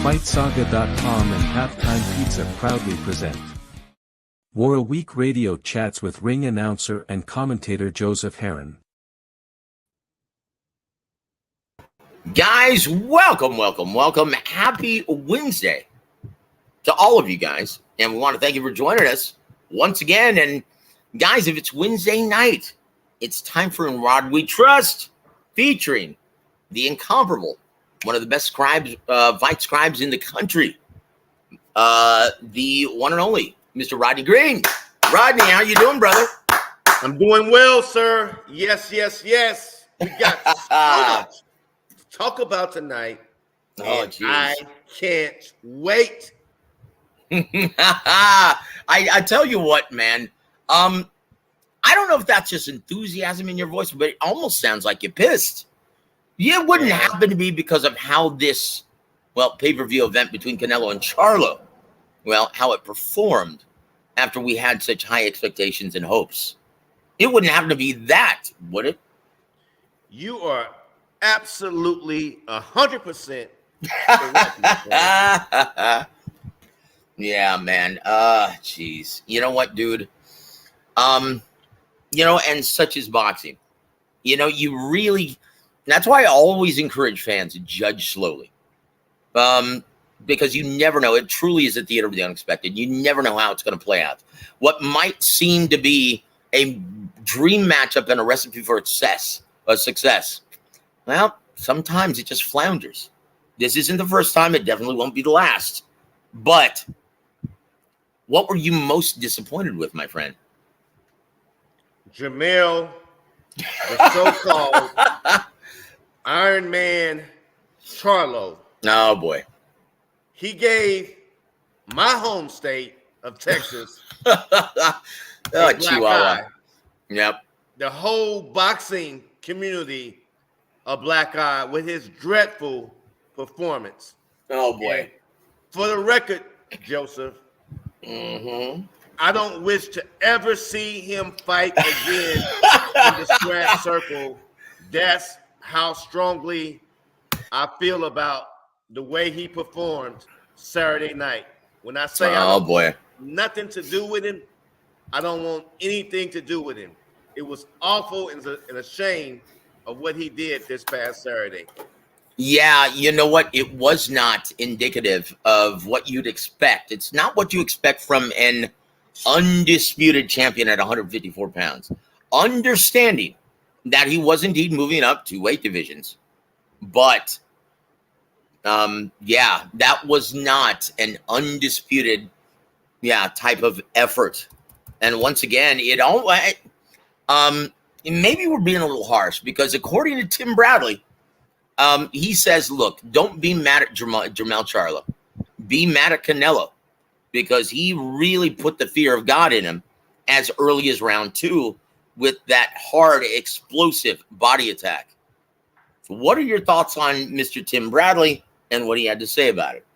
FightSaga.com and Halftime Pizza proudly present War a Week Radio Chats with ring announcer and commentator Joseph Herron. Guys, welcome. Happy Wednesday to all of you guys. And we want to thank you for joining us once again. And guys, if it's Wednesday night, it's time for In Rod We Trust, featuring the incomparable, one of the best fight scribes in the country, the one and only Mr. Rodney Green. Rodney, how you doing, brother? I'm doing well, sir. Yes. We got so much to talk about tonight. Oh, geez. I can't wait. I tell you what, man. I don't know if that's just enthusiasm in your voice, but it almost sounds like you're pissed. It wouldn't happen to be because of how this, pay-per-view event between Canelo and Charlo, how it performed after we had such high expectations and hopes. It wouldn't happen to be that, would it? You are absolutely 100% correct. Yeah, man. Jeez. You know what, dude? And such is boxing. You really... That's why I always encourage fans to judge slowly. Because you never know. It truly is a theater of the unexpected. You never know how it's going to play out. What might seem to be a dream matchup and a recipe for success, sometimes it just flounders. This isn't the first time. It definitely won't be the last. But what were you most disappointed with, my friend? Jamel, the so-called Iron Man Charlo. Oh, boy. He gave my home state of Texas Chihuahua. Yep. The whole boxing community a black eye with his dreadful performance. Oh, boy. And for the record, Joseph, I don't wish to ever see him fight again in the scratch circle. That's how strongly I feel about the way he performed Saturday night. When I say I don't want nothing to do with him, I don't want anything to do with him. It was awful and a shame of what he did this past Saturday. Yeah, you know what? It was not indicative of what you'd expect. It's not what you expect from an undisputed champion at 154 pounds. Understanding that he was indeed moving up 2 weight divisions. But, that was not an undisputed, type of effort. And once again, maybe we're being a little harsh because according to Tim Bradley, he says, look, don't be mad at Jermell Charlo. Be mad at Canelo because he really put the fear of God in him as early as round 2 with that hard, explosive body attack. So what are your thoughts on Mr. Tim Bradley and what he had to say about it?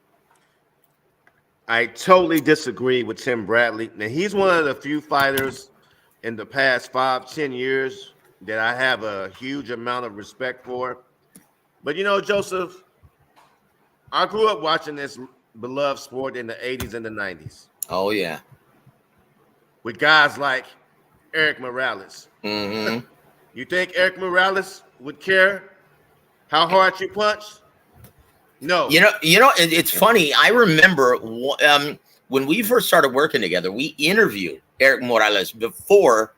I totally disagree with Tim Bradley. Now, he's one of the few fighters in the past 5-10 years that I have a huge amount of respect for. But, Joseph, I grew up watching this beloved sport in the 80s and the 90s. Oh, yeah. With guys like Eric Morales. Mm-hmm. You think Eric Morales would care how hard you punch? No. It's funny. I remember when we first started working together, we interviewed Eric Morales before,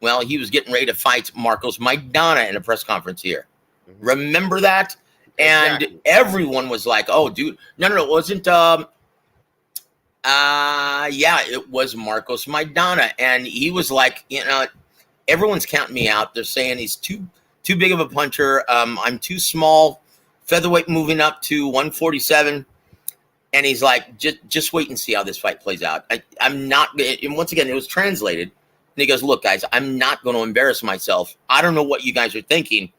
he was getting ready to fight Marcos Maidana in a press conference here. Mm-hmm. Remember that? And everyone was like, oh, dude. No, it wasn't. It was Marcos Maidana. And he was like, everyone's counting me out. They're saying he's too big of a puncher. I'm too small. Featherweight moving up to 147. And he's like, just wait and see how this fight plays out. I'm not. And once again, it was translated. And he goes, look, guys, I'm not going to embarrass myself. I don't know what you guys are thinking.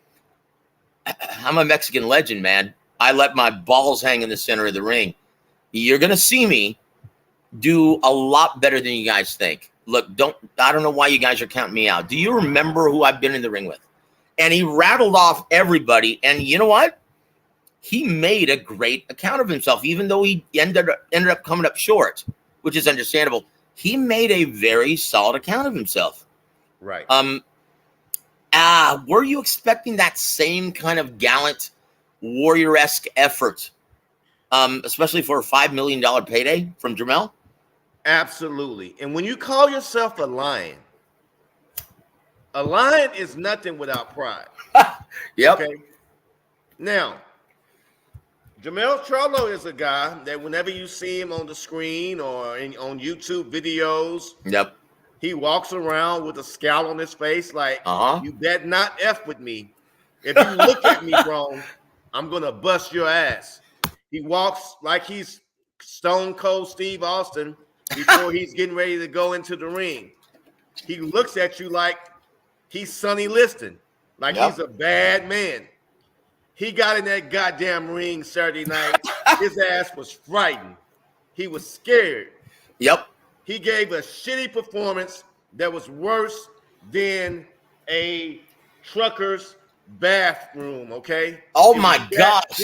I'm a Mexican legend, man. I let my balls hang in the center of the ring. You're going to see me do a lot better than you guys think. Look, I don't know why you guys are counting me out. Do you remember who I've been in the ring with? And he rattled off everybody. And you know what? he made a great account of himself, even though he ended up coming up short, which is understandable. He made a very solid account of himself. Right. Were you expecting that same kind of gallant, warrior-esque effort, especially for a $5 million payday from Jermell? Absolutely. And when you call yourself a lion is nothing without pride. Yep. Okay. Now, Jermell Charlo is a guy that whenever you see him on the screen or on YouTube videos, Yep. he walks around with a scowl on his face like, you bet not F with me. If you look at me wrong, I'm going to bust your ass. He walks like he's Stone Cold Steve Austin before he's getting ready to go into the ring. He looks at you like he's Sonny Liston, like he's a bad man. He got in that goddamn ring Saturday night. His ass was frightened. He was scared. Yep. He gave a shitty performance that was worse than a trucker's bathroom, okay? Oh, my gosh.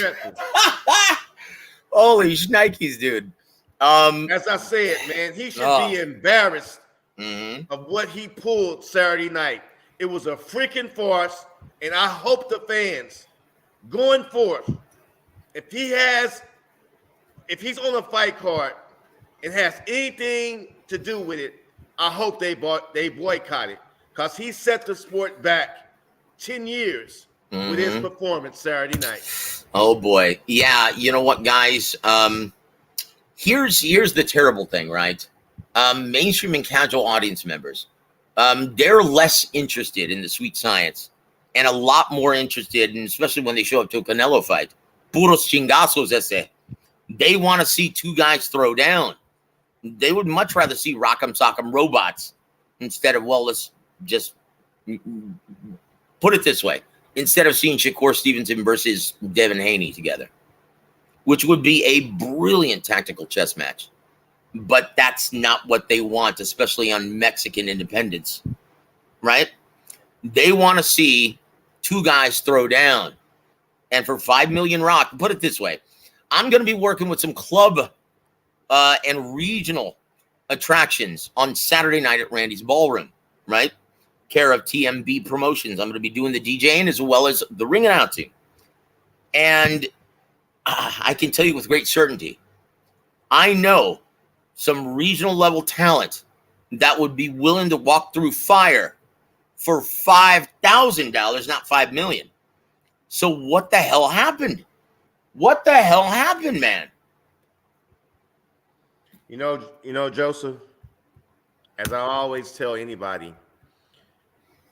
Holy shnikes, dude. As I said, man, he should be embarrassed of what he pulled Saturday night. It was a freaking farce, and I hope the fans going forth, if he's on a fight card and has anything to do with it, I hope they boycott it, because he set the sport back 10 years with his performance Saturday night. Oh boy. Yeah, you know what, guys? Here's the terrible thing, right? Mainstream and casual audience members, they're less interested in the sweet science and a lot more interested in, especially when they show up to a Canelo fight, puros chingazos ese. They want to see two guys throw down. They would much rather see Rock'em Sock'em robots instead of, well, let's just put it this way, instead of seeing Shakur Stevenson versus Devin Haney together, which would be a brilliant tactical chess match. But that's not what they want, especially on Mexican independence, right? They want to see two guys throw down. And for $5 million rock, put it this way, I'm going to be working with some club and regional attractions on Saturday night at Randy's Ballroom, right? Care of TMB Promotions. I'm going to be doing the DJing as well as the ring announcing. And I can tell you with great certainty, I know some regional level talent that would be willing to walk through fire for $5,000, not $5 million. So what the hell happened? What the hell happened, man? You know, Joseph, as I always tell anybody,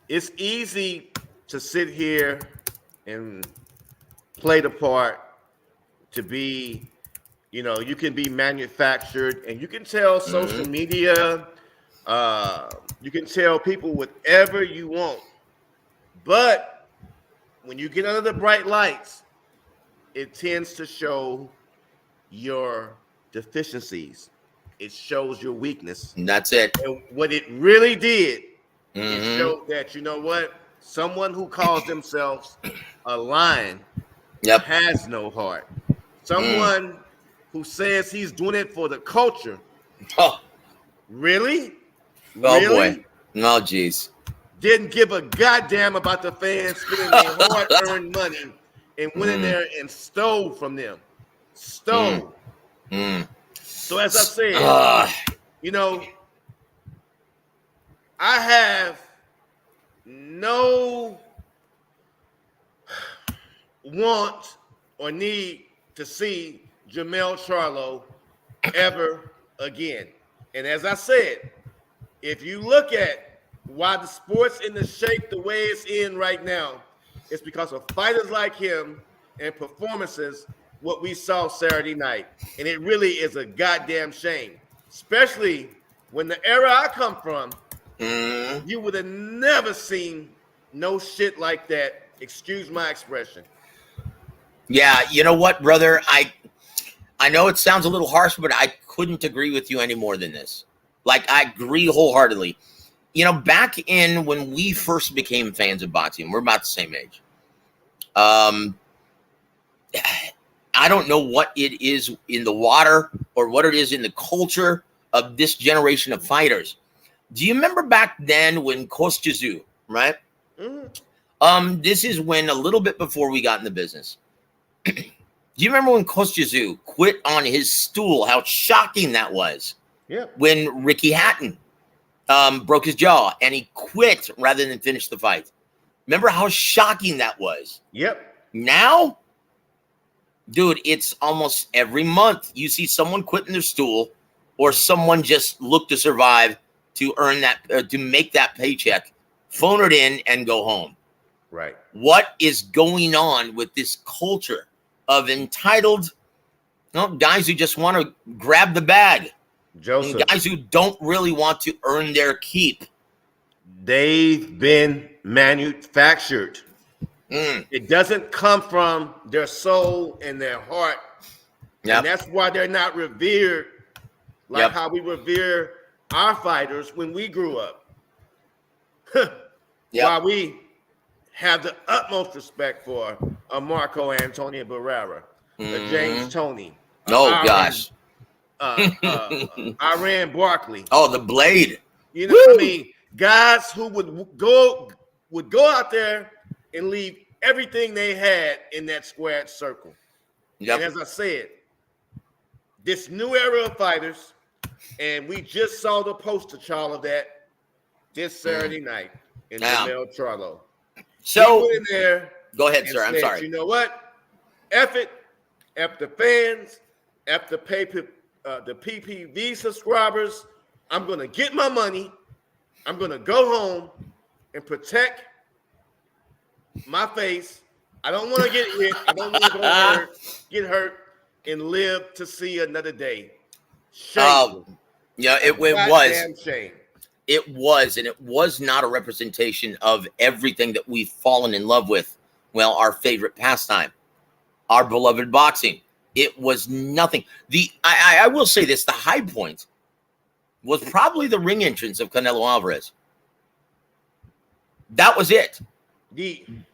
it's easy to sit here and play the part to be, you can be manufactured, and you can tell social media, you can tell people whatever you want. But when you get under the bright lights, it tends to show your deficiencies. It shows your weakness. And that's it. And what it really did, it showed that, you know what? Someone who calls themselves a lion has no heart. Someone who says he's doing it for the culture. Oh. Really? Oh, really? Boy. Oh, geez. Didn't give a goddamn about the fans spending their hard-earned money and went in there and stole from them. Stole. So as I said, I have no want or need to see Jermell Charlo ever again. And as I said, if you look at why the sport's in the shape the way it's in right now, it's because of fighters like him and performances what we saw Saturday night. And it really is a goddamn shame, especially when the era I come from, you would have never seen no shit like that. Excuse my expression. Yeah, you know what, brother? I know it sounds a little harsh, but I couldn't agree with you any more than this. Like, I agree wholeheartedly. Back in when we first became fans of boxing, we're about the same age. I don't know what it is in the water or what it is in the culture of this generation of fighters. Do you remember back then when Kostya, right? Mhm. This is when a little bit before we got in the business. Do you remember when Kostya quit on his stool? How shocking that was. Yep. When Ricky Hatton broke his jaw and he quit rather than finish the fight. Remember how shocking that was? Yep. Now, dude, it's almost every month you see someone quitting their stool or someone just look to survive to earn that, to make that paycheck, phone it in and go home. Right. What is going on with this culture of entitled guys who just want to grab the bag? Joseph, And guys who don't really want to earn their keep. they've been manufactured. Mm. It doesn't come from their soul and their heart. Yep. And that's why they're not revered like Yep. how we revere our fighters when we grew up. Yep. While we have the utmost respect for a Marco Antonio Barrera, a James Toney. Oh, gosh. Iran Barkley. Oh, the Blade. You know what I mean? Guys who would go out there and leave everything they had in that squared circle. Yep. And as I said, this new era of fighters, and we just saw the poster child of that this Saturday night in Jamel Charlo. So, he went in there. Go ahead, and sir. I'm said, sorry. You know what? F it. F the fans. F the the PPV subscribers. I'm going to get my money. I'm going to go home and protect my face. I don't want to get hit. I don't want to get hurt, and live to see another day. Shame. Yeah, it was. Goddamn shame. It was, and it was not a representation of everything that we've fallen in love with. Well, our favorite pastime, our beloved boxing. It was nothing. I will say this: the high point was probably the ring entrance of Canelo Alvarez. That was it.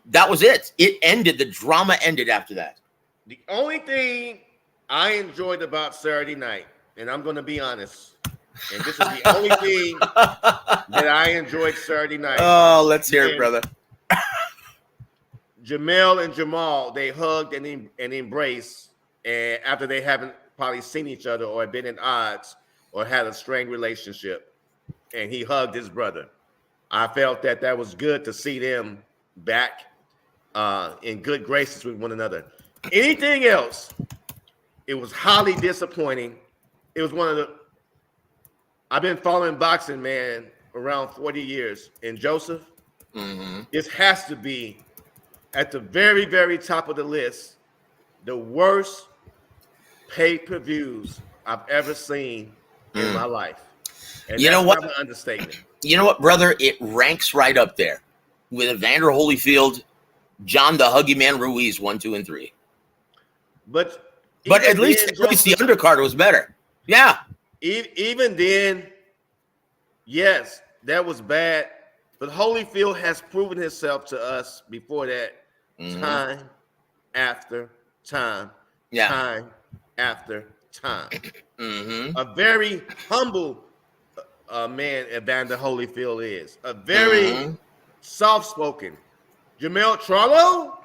That was it. It ended. The drama ended after that. The only thing I enjoyed about Saturday night, and I'm going to be honest, and this is the only thing that I enjoyed Saturday night. Oh, let's hear it, brother. Jamel and Jamal, they hugged and embraced, and after they haven't probably seen each other or been in odds or had a strained relationship, and he hugged his brother. I felt that was good to see them back in good graces with one another. Anything else, it was highly disappointing. It was one of the I've been following boxing, man, around 40 years. And Joseph, this has to be at the very, very top of the list, the worst pay-per-views I've ever seen in my life. And you know what? Not an understatement. You know what, brother? It ranks right up there with Evander Holyfield, John the Huggy Man Ruiz, 1, 2, and 3. But at least the undercard was better. Yeah. Even then, yes, that was bad. But Holyfield has proven himself to us before that time after time, time after time. A very humble man Evander Holyfield is. A very soft-spoken. Jamel Charlo?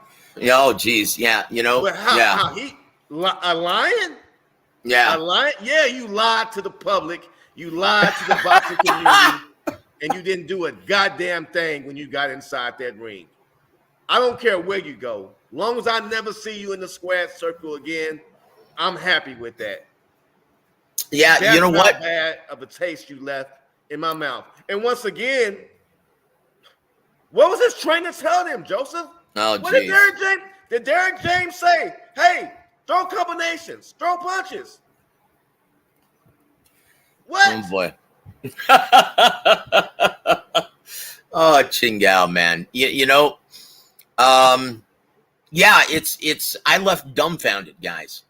Oh, geez. Yeah, you know. But how he a lion? Yeah. A lion? Yeah, you lied to the public. You lied to the boxing community. And you didn't do a goddamn thing when you got inside that ring. I don't care where you go. Long as I never see you in the square circle again, I'm happy with that. Yeah, That's you know not what? bad of a taste you left in my mouth. And once again, what was his trainer telling him, Joseph? Oh, what geez. did Derek James say? Hey, throw combinations, throw punches. What? Oh, boy. Oh, Chingao, man. You know, yeah, it's I left dumbfounded, guys.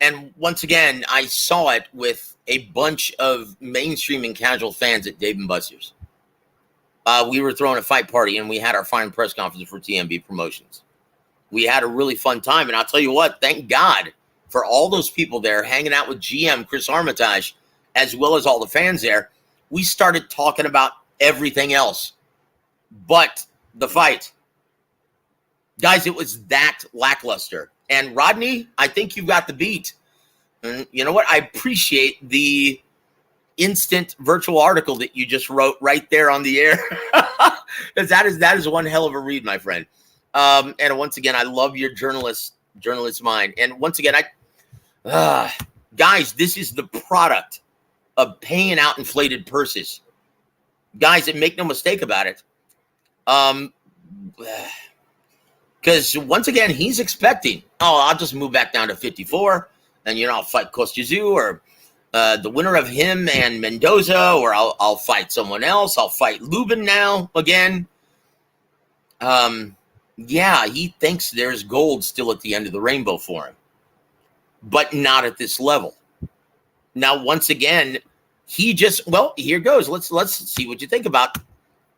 And once again, I saw it with a bunch of mainstream and casual fans at Dave & Buster's. We were throwing a fight party, and we had our final press conference for TMB Promotions. We had a really fun time. And I'll tell you what, thank God for all those people there hanging out with GM Chris Armitage, as well as all the fans there. We started talking about everything else but the fight. Guys, it was that lackluster. And Rodney, I think you got the beat. And you know what? I appreciate the instant virtual article that you just wrote right there on the air. that is one hell of a read, my friend. And once again, I love your journalist mind. And once again, guys, this is the product of paying out inflated purses. Guys, and make no mistake about it. Because once again, he's expecting, I'll just move back down to 54, and I'll fight Kostya or the winner of him and Mendoza, or I'll fight someone else. I'll fight Lubin now again. Yeah, he thinks there's gold still at the end of the rainbow for him, but not at this level. Now, once again, here goes. Let's see what you think about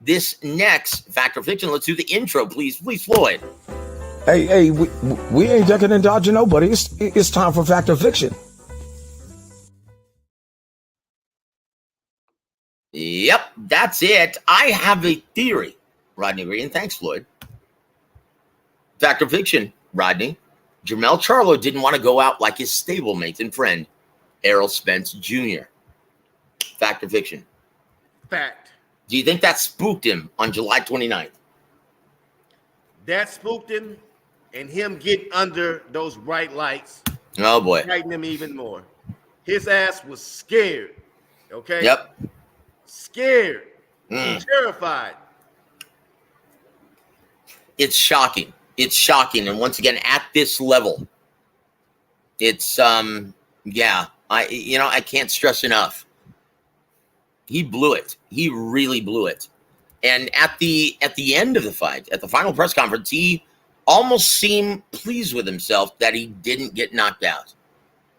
this next Fact or Fiction. Let's do the intro, please, Floyd. Hey, we ain't ducking and dodging nobody. It's time for Fact or Fiction. Yep, that's it. I have a theory, Rodney Green. Thanks, Floyd. Fact or Fiction, Rodney. Jermell Charlo didn't want to go out like his stablemate and friend, Errol Spence Jr. Fact or Fiction? Fact. Do you think that spooked him on July 29th? That spooked him, and him getting under those bright lights. Oh, boy. Frightened him even more. His ass was scared. Okay? Yep. Scared. Terrified. It's shocking. It's shocking. And once again, at this level, it's, I can't stress enough. He blew it. He really blew it. And at the end of the fight, at the final press conference, he almost seemed pleased with himself that he didn't get knocked out.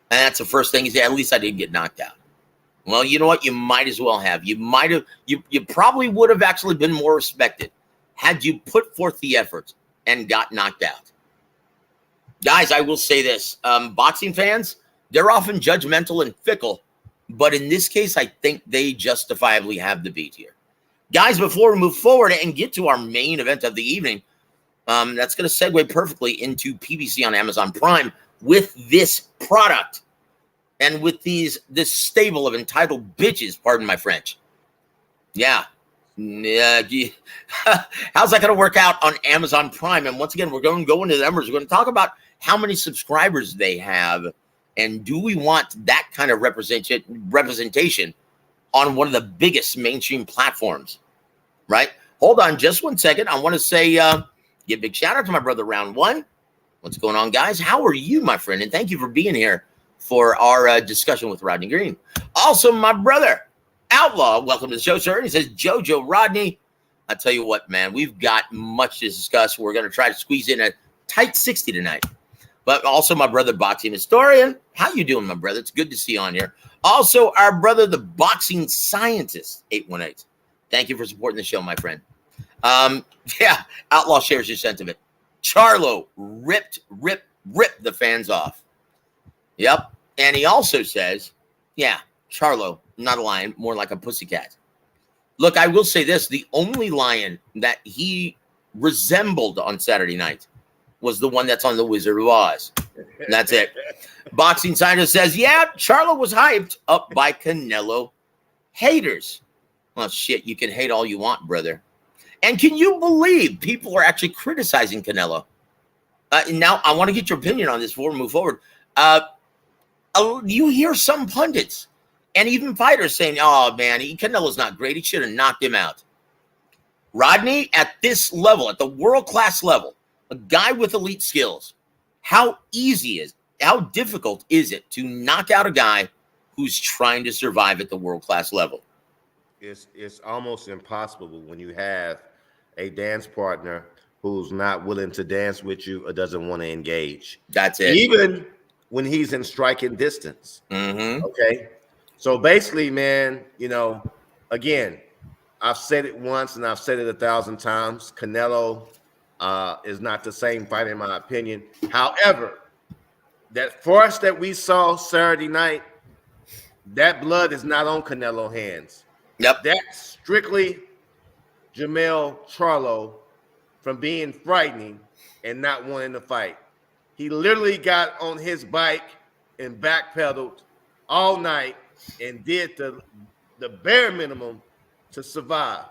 And that's the first thing he said, at least I didn't get knocked out. Well, you know what? You might as well have. You probably would have actually been more respected had you put forth the effort and got knocked out. Guys, I will say this. Boxing fans, they're often judgmental and fickle, but in this case, I think they justifiably have the beat here. Guys, before we move forward and get to our main event of the evening, that's going to segue perfectly into PBC on Amazon Prime with this product and with this stable of entitled bitches, pardon my French. Yeah. How's that going to work out on Amazon Prime? And once again, we're going to go into the numbers. We're going to talk about how many subscribers they have, and do we want that kind of representation on one of the biggest mainstream platforms, right? Hold on just 1 second. I want to say, give a big shout out to my brother, Round One. What's going on, guys? How are you, my friend? And thank you for being here for our discussion with Rodney Green. Also, my brother, Outlaw, welcome to the show, sir. And he says, Jojo, Rodney, I tell you what, man, we've got much to discuss. We're going to try to squeeze in a tight 60 tonight. But also my brother, Boxing Historian. How you doing, my brother? It's good to see you on here. Also, our brother, the Boxing Scientist, 818. Thank you for supporting the show, my friend. Yeah, Outlaw shares your sentiment. Charlo ripped the fans off. Yep. And he also says, yeah, Charlo, not a lion, more like a pussycat. Look, I will say this. The only lion that he resembled on Saturday night was the one that's on The Wizard of Oz. That's it. Boxing Scientist says, yeah, Charlo was hyped up by Canelo haters. Well, shit, you can hate all you want, brother. And can you believe people are actually criticizing Canelo? Now, I want to get your opinion on this before we move forward. You hear some pundits and even fighters saying, oh, man, Canelo's not great. He should have knocked him out. Rodney, at this level, at the world-class level, a guy with elite skills, how difficult is it to knock out a guy who's trying to survive at the world-class level? It's almost impossible when you have a dance partner who's not willing to dance with you or doesn't want to engage. That's it. Even when he's in striking distance. Mm-hmm. Okay. So basically, man, again, I've said it once and I've said it 1,000 times. Canelo is not the same fight, in my opinion. However, that force that we saw Saturday night, that blood is not on Canelo hands. Yep. That's strictly Jermell Charlo from being frightening and not wanting to fight. He literally got on his bike and backpedaled all night and did the bare minimum to survive.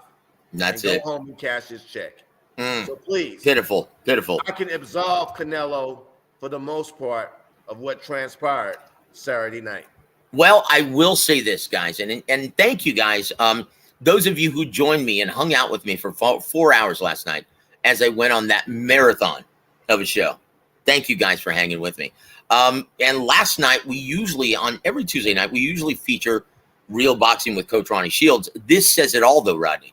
That's and it. Go home and cash his check. So please, pitiful. I can absolve Canelo for the most part of what transpired Saturday night. Well, I will say this, guys, and thank you, guys. Those of you who joined me and hung out with me for 4 hours last night as I went on that marathon of a show. Thank you guys for hanging with me. And last night, we usually, on every Tuesday night, we usually feature Real Boxing with Coach Ronnie Shields. This says it all, though, Rodney.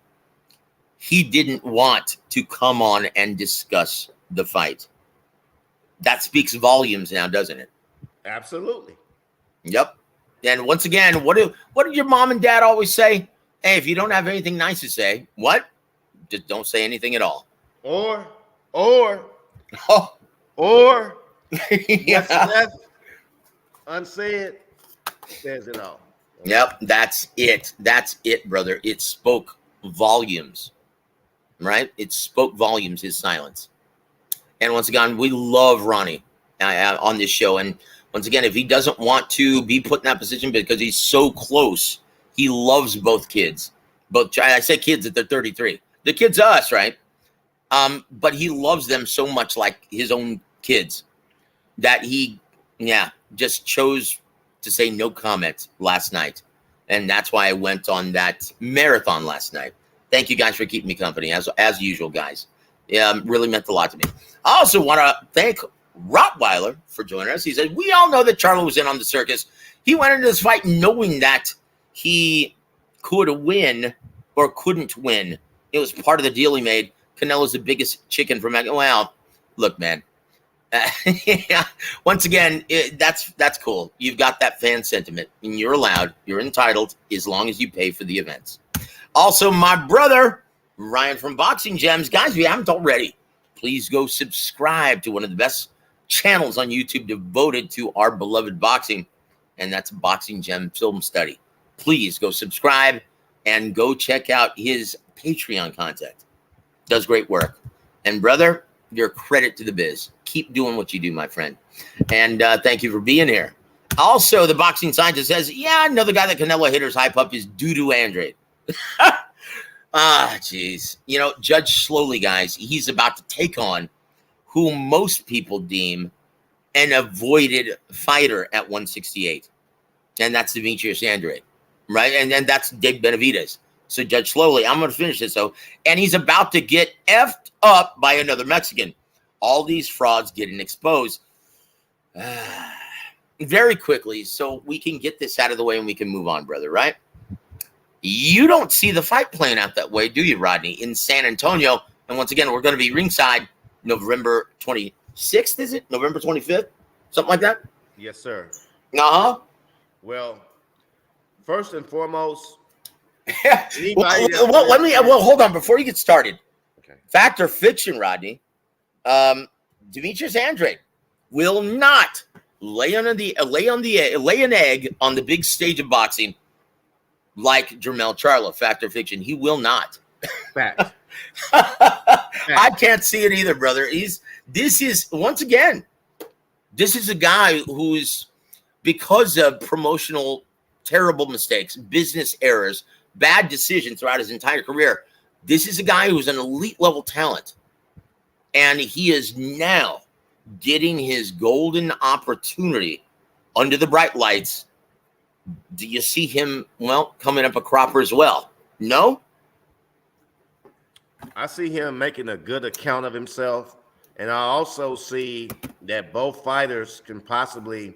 He didn't want to come on and discuss the fight. That speaks volumes now, doesn't it? Absolutely. Yep. And once again, what did your mom and dad always say? Hey, if you don't have anything nice to say, what? Just don't say anything at all. Or, oh. what's left unsaid says it all. Yep, that's it. That's it, brother. It spoke volumes, right? It spoke volumes, his silence. And once again, we love Ronnie on this show. And once again, if he doesn't want to be put in that position because he's so close, he loves both kids. I say kids that they're 33. The kids are us, right? But he loves them so much like his own kids that he, just chose to say no comment last night. And that's why I went on that marathon last night. Thank you guys for keeping me company, as usual, guys. Really meant a lot to me. I also want to thank Rottweiler for joining us. He said, we all know that Charlo was in on the circus. He went into this fight knowing that he could win or couldn't win. It was part of the deal he made. Canelo's the biggest chicken from Mexico. Well, look, man. Once again, that's cool. You've got that fan sentiment, and you're allowed, you're entitled, as long as you pay for the events. Also, my brother, Ryan from Boxing Gems. Guys, if you haven't already, please go subscribe to one of the best channels on YouTube devoted to our beloved boxing, and that's Boxing Gem Film Study. Please go subscribe and go check out his Patreon content. Does great work. And brother, you're a credit to the biz. Keep doing what you do, my friend. And thank you for being here. Also, the Boxing Scientist says, another guy that Canelo hitters hype up is W.A.W. Andrade. Geez. Judge Slowly, guys, he's about to take on who most people deem an avoided fighter at 168. And that's Demetrius Andrade, right? And then that's Dave Benavidez. So Judge Slowly, I'm going to finish this, though. And he's about to get effed up by another Mexican. All these frauds getting exposed. Very quickly, so we can get this out of the way and we can move on, brother, right? You don't see the fight playing out that way, do you, Rodney, in San Antonio? And once again, we're going to be ringside November 26th, is it? November 25th? Something like that? Yes, sir. Uh-huh. Well, first and foremost, hold on before you get started. Okay. Fact or fiction, Rodney? Demetrius Andrade will not lay an egg on the big stage of boxing like Jermell Charlo. Fact or fiction? He will not. Fact. I can't see it either, brother. This is a guy who's, because of promotional terrible mistakes, business errors, bad decisions throughout his entire career, this is a guy who's an elite level talent. And he is now getting his golden opportunity under the bright lights. Do you see him, coming up a cropper as well? No? I see him making a good account of himself. And I also see that both fighters can possibly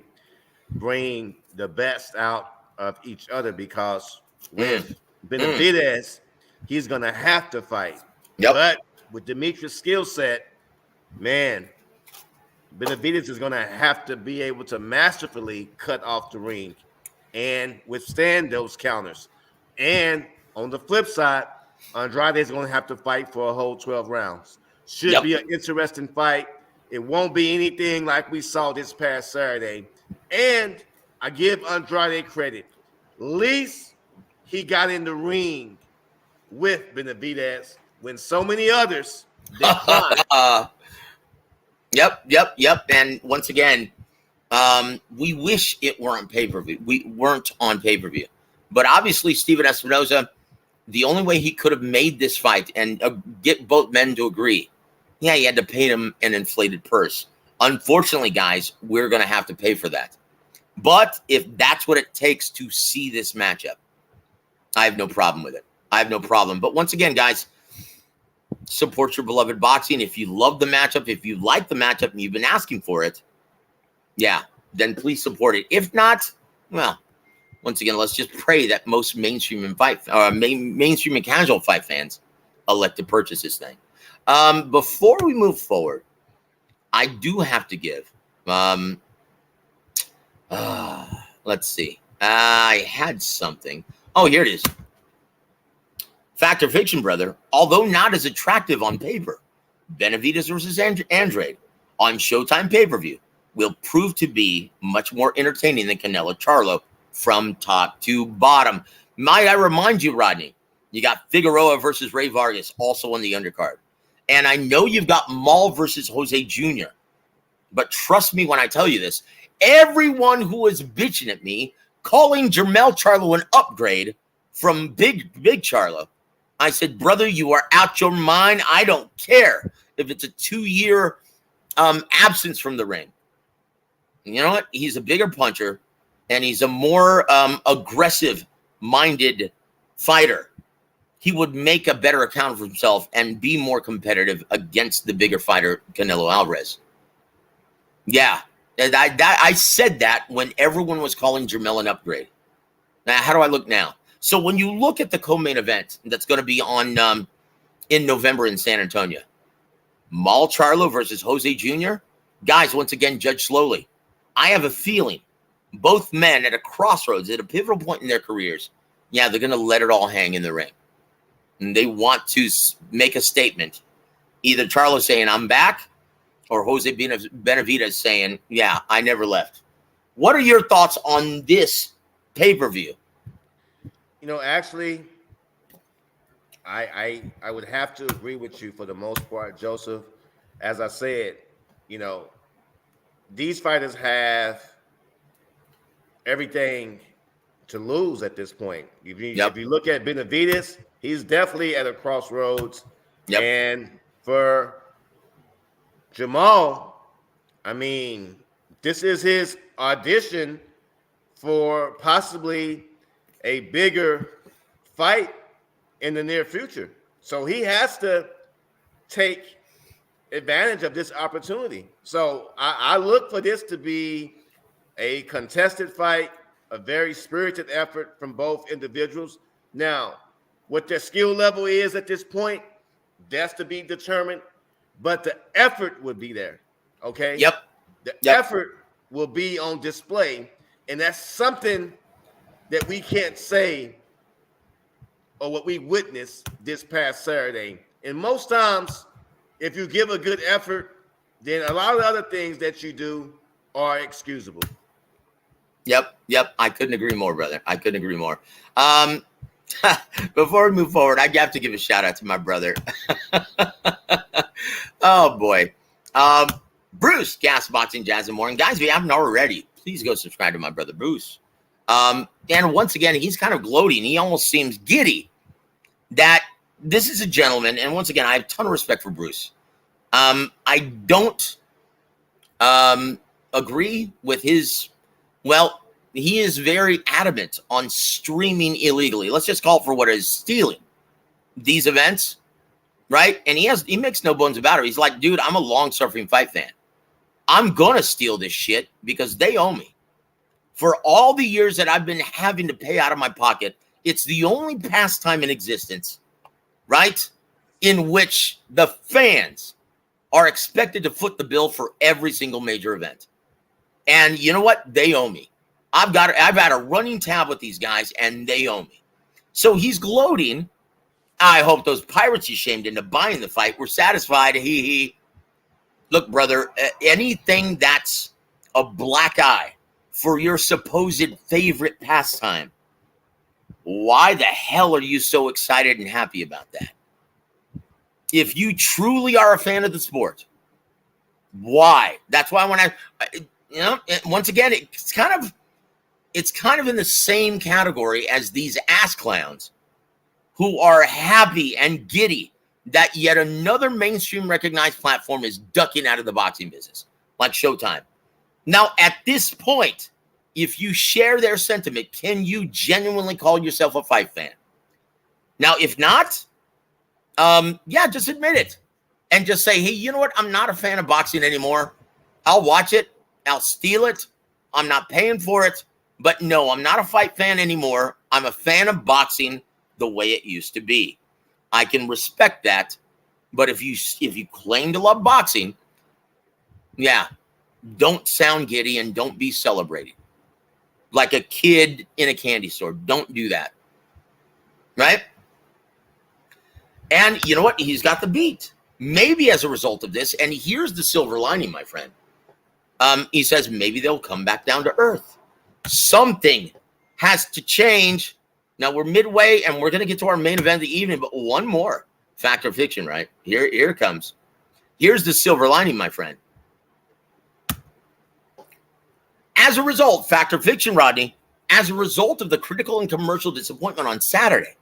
bring the best out of each other, because with Benavidez, he's going to have to fight. Yep. But with Demetrius' skill set, man, Benavidez is going to have to be able to masterfully cut off the ring and withstand those counters. And on the flip side, Andrade is going to have to fight for a whole 12 rounds. Should be an interesting fight. It won't be anything like we saw this past Saturday. And I give Andrade credit. At least he got in the ring with Benavidez when so many others declined. Yep. And once again, we wish it weren't on pay-per-view. We weren't on pay-per-view. But obviously, Steven Espinoza, the only way he could have made this fight and get both men to agree, he had to pay him an inflated purse. Unfortunately, guys, we're going to have to pay for that. But if that's what it takes to see this matchup, I have no problem with it. I have no problem. But once again, guys, support your beloved boxing. If you love the matchup, if you like the matchup and you've been asking for it, then please support it. If not, well, once again, let's just pray that most mainstream and mainstream and casual fight fans elect to purchase this thing. Before we move forward, I do have to give. Let's see. I had something. Oh, here it is. Fact or fiction, brother. Although not as attractive on paper, Benavidez versus Andrade on Showtime pay-per-view will prove to be much more entertaining than Canelo Charlo from top to bottom. Might I remind you, Rodney, you got Figueroa versus Ray Vargas also on the undercard. And I know you've got Maul versus Jose Jr., but trust me when I tell you this, everyone who was bitching at me, calling Jermell Charlo an upgrade from Big Charlo, I said, brother, you are out your mind. I don't care if it's a 2-year absence from the ring. And you know what? He's a bigger puncher, and he's a more aggressive-minded fighter. He would make a better account of himself and be more competitive against the bigger fighter, Canelo Alvarez. Yeah, and I said that when everyone was calling Jermell an upgrade. Now, how do I look now? So when you look at the co-main event that's going to be on in November in San Antonio, Maul Charlo versus Jose Jr., guys, once again, judge slowly. I have a feeling both men at a crossroads, at a pivotal point in their careers, they're going to let it all hang in the ring. And they want to make a statement. Either Charlo saying, I'm back, or Jose Benavidez saying, yeah, I never left. What are your thoughts on this pay-per-view? Actually, I would have to agree with you for the most part, Joseph. As I said, these fighters have everything to lose at this point. If you look at Benavidez, he's definitely at a crossroads. Yep. And for Jamal, this is his audition for possibly a bigger fight in the near future. So he has to take advantage of this opportunity. So I look for this to be a contested fight, a very spirited effort from both individuals. Now, what their skill level is at this point, that's to be determined, but the effort would be there, okay? Yep. The effort will be on display, and that's something that we can't say or what we witnessed this past Saturday. And most times, if you give a good effort, then a lot of the other things that you do are excusable. Yep. I couldn't agree more, brother. I couldn't agree more. Before we move forward, I have to give a shout out to my brother. Oh boy. Bruce, Gas Boxing Jazz in the Morning. Guys, if you haven't already, please go subscribe to my brother Bruce. And once again, he's kind of gloating. He almost seems giddy that this is a gentleman. And once again, I have a ton of respect for Bruce. I don't agree with his, he is very adamant on streaming illegally. Let's just call it for what it is, stealing these events, right? And he makes no bones about it. He's like, dude, I'm a long-suffering fight fan. I'm going to steal this shit because they owe me. For all the years that I've been having to pay out of my pocket, it's the only pastime in existence, right, in which the fans are expected to foot the bill for every single major event. And you know what? They owe me. I've had a running tab with these guys, and they owe me. So he's gloating I hope those pirates you shamed into buying the fight were satisfied. Look, brother, anything that's a black eye for your supposed favorite pastime, why the hell are you so excited and happy about that? If you truly are a fan of the sport, why? That's why when once again, it's kind of in the same category as these ass clowns who are happy and giddy that yet another mainstream recognized platform is ducking out of the boxing business, like Showtime. Now, at this point, if you share their sentiment, can you genuinely call yourself a fight fan? Now, if not, just admit it and just say, hey, you know what? I'm not a fan of boxing anymore. I'll watch it. I'll steal it. I'm not paying for it. But no, I'm not a fight fan anymore. I'm a fan of boxing the way it used to be. I can respect that, but if you claim to love boxing, don't sound giddy and don't be celebrating like a kid in a candy store. Don't do that, right? And you know what? He's got the beat. Maybe as a result of this, and here's the silver lining, my friend. He says maybe they'll come back down to earth. Something has to change. Now we're midway, and we're going to get to our main event of the evening, but one more. Fact or fiction, right? Here it comes. Here's the silver lining, my friend. As a result, fact or fiction, Rodney, as a result of the critical and commercial disappointment on Saturday,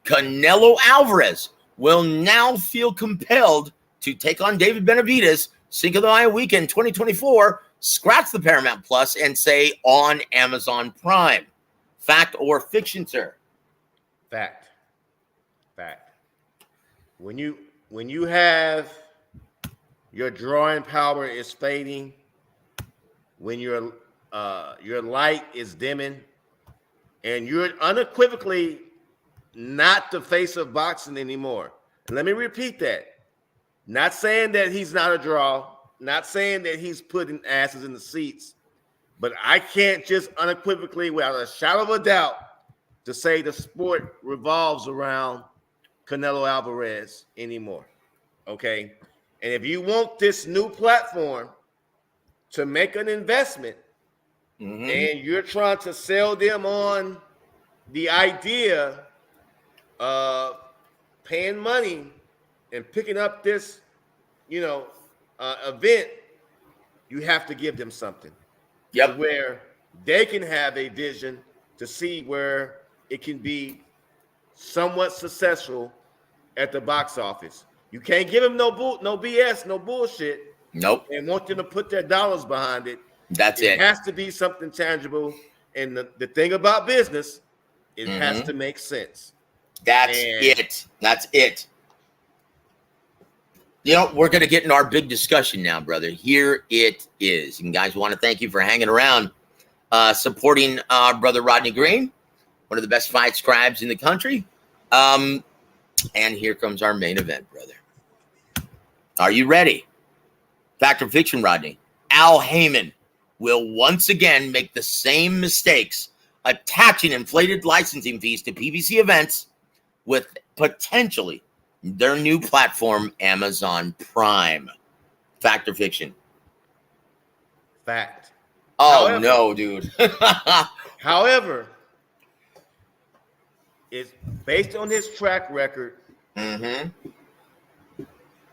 Canelo Alvarez will now feel compelled to take on David Benavidez, Cinco de Mayo weekend 2024, scratch the Paramount Plus, and say on Amazon Prime. Fact or fiction, sir? Fact. When you have your drawing power is fading, when your light is dimming, and you're unequivocally not the face of boxing anymore. And let me repeat that. Not saying that he's not a draw, not saying that he's putting asses in the seats, but I can't just unequivocally, without a shadow of a doubt, to say the sport revolves around Canelo Alvarez anymore. Okay? And if you want this new platform to make an investment, and you're trying to sell them on the idea of paying money and picking up this, event, you have to give them something. Yep. Where they can have a vision to see where it can be somewhat successful at the box office. You can't give them no BS, no bullshit. Nope. And want them to put their dollars behind it. That's it. It has to be something tangible. And the thing about business, it has to make sense. That's it. We're going to get into our big discussion now, brother. Here it is. And guys, want to thank you for hanging around, supporting our brother Rodney Green, one of the best fight scribes in the country. And here comes our main event, brother. Are you ready? Fact or fiction, Rodney? Al Heyman will once again make the same mistakes attaching inflated licensing fees to PBC events with potentially their new platform, Amazon Prime. Fact or fiction? Fact. Oh, no, dude. However, it's based on his track record.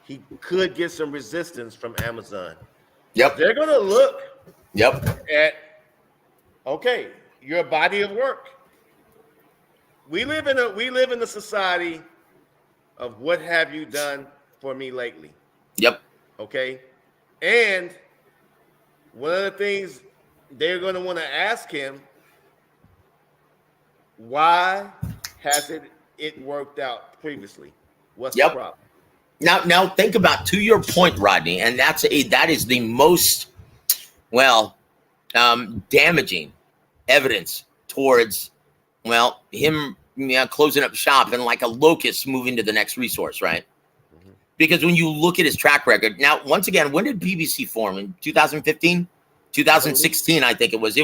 He could get some resistance from Amazon. Yep. They're going to look at, your body of work. We live in a society of what have you done for me lately? Yep. Okay. And one of the things they're going to want to ask him, why hasn't it worked out previously? What's the problem? Now think about, to your point, Rodney, and that is the most, damaging evidence towards, him closing up shop and like a locust moving to the next resource, right? Because when you look at his track record, now, once again, when did PBC form? In 2015? 2016, I think it was.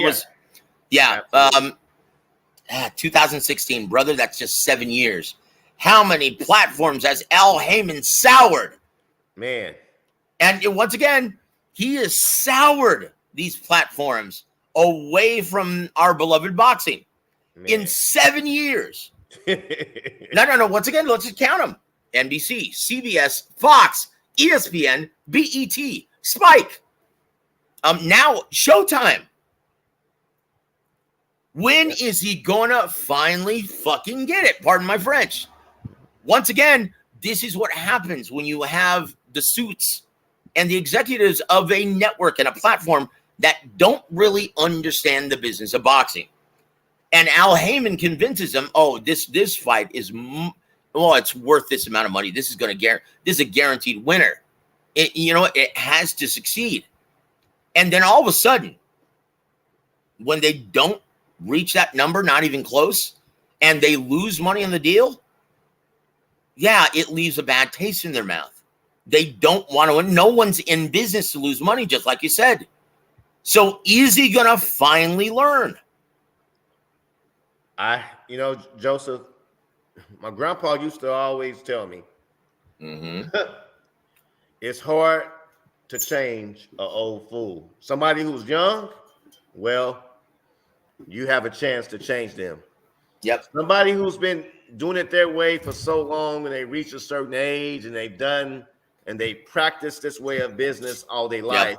2016, brother, that's just 7 years. How many platforms has Al Heyman soured? Man. And once again, he has soured these platforms away from our beloved boxing in 7 years. No. Once again, let's just count them. NBC, CBS, Fox, ESPN, BET, Spike. Now Showtime. When is he gonna finally fucking get it? Pardon my French. Once again, this is what happens when you have the suits and the executives of a network and a platform that don't really understand the business of boxing. And Al Heyman convinces them, oh, this fight is, it's worth this amount of money. This is this is a guaranteed winner. It has to succeed. And then all of a sudden, when they don't reach that number, not even close, and they lose money on the deal, yeah, it leaves a bad taste in their mouth. They don't want to win. No one's in business to lose money, just like you said. So is he going to finally learn? Joseph, my grandpa used to always tell me, it's hard to change an old fool. Somebody who's young, well, you have a chance to change them. Yep. Somebody who's been doing it their way for so long and they reach a certain age and they practice this way of business all their life,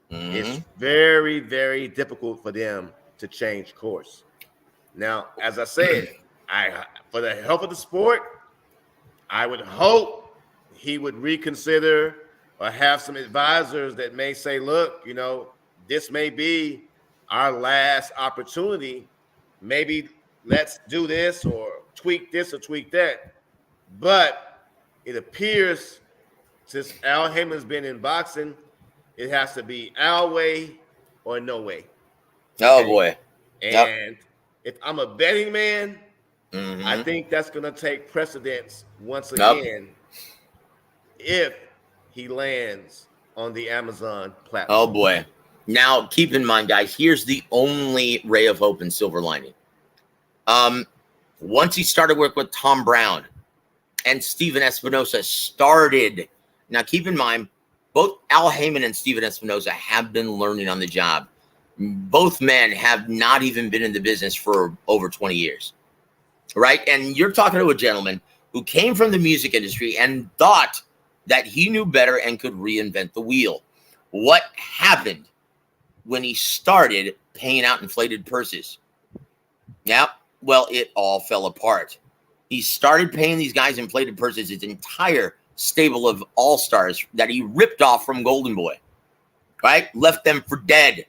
it's very, very difficult for them to change course. Now, as I said, for the health of the sport, I would hope he would reconsider or have some advisors that may say, look, this may be our last opportunity. Maybe let's do this or tweak this or tweak that. But it appears, since Al Heyman's been in boxing, it has to be our way or no way. Oh, boy. And if I'm a betting man, I think that's going to take precedence once again if he lands on the Amazon platform. Oh, boy. Now, keep in mind, guys, here's the only ray of hope and silver lining. Once he started work with Tom Brown and Steven Espinosa started. Now, keep in mind, both Al Heyman and Steven Espinosa have been learning on the job. Both men have not even been in the business for over 20 years, right? And you're talking to a gentleman who came from the music industry and thought that he knew better and could reinvent the wheel. What happened when he started paying out inflated purses? Yeah, well, it all fell apart. He started paying these guys inflated purses, his entire stable of all-stars that he ripped off from Golden Boy, right? Left them for dead.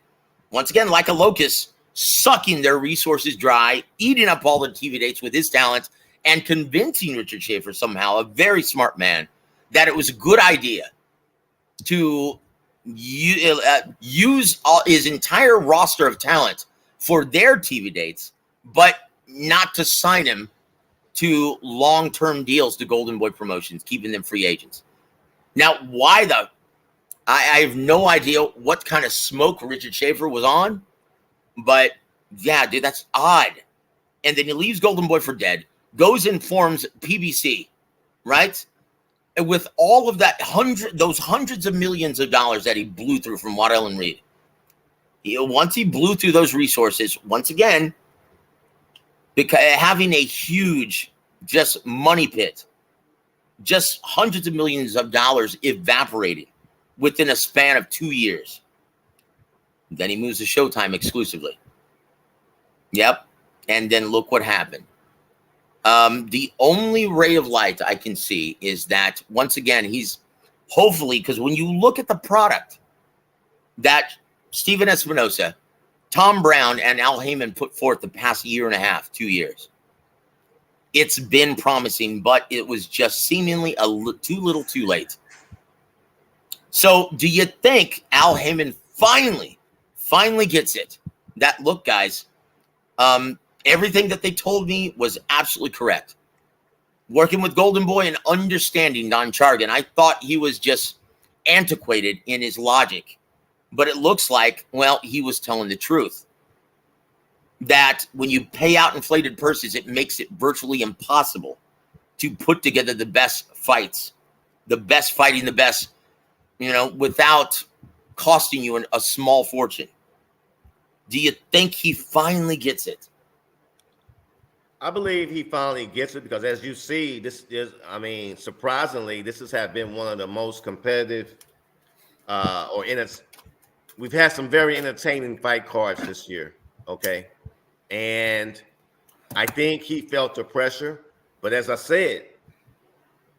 Once again, like a locust, sucking their resources dry, eating up all the TV dates with his talent, and convincing Richard Schaefer, somehow a very smart man, that it was a good idea to use his entire roster of talent for their TV dates, but not to sign him to long-term deals to Golden Boy Promotions, keeping them free agents. Now, why I have no idea what kind of smoke Richard Schaefer was on, but yeah, dude, that's odd. And then he leaves Golden Boy for dead, goes and forms PBC, right? And with all of that, those hundreds of millions of dollars that he blew through from Waddell and Reed, once he blew through those resources, once again, because having a huge just money pit, just hundreds of millions of dollars evaporated within a span of 2 years. Then he moves to Showtime exclusively. Yep. And then look what happened. The only ray of light I can see is that, once again, he's hopefully, because when you look at the product that Steven Espinosa, Tom Brown, and Al Heyman put forth the past year and a half, 2 years, it's been promising, but it was just seemingly too little too late. So do you think Al Heyman finally gets it? That, look, guys, everything that they told me was absolutely correct. Working with Golden Boy and understanding Don Chargan, I thought he was just antiquated in his logic. But it looks like, well, he was telling the truth. That when you pay out inflated purses, it makes it virtually impossible to put together the best fights, the best fighting, the best, without costing you a small fortune. Do you think he finally gets it? I believe he finally gets it because, as you see, this is, surprisingly, this has been one of the most competitive, we've had some very entertaining fight cards this year. Okay. And I think he felt the pressure, but as I said,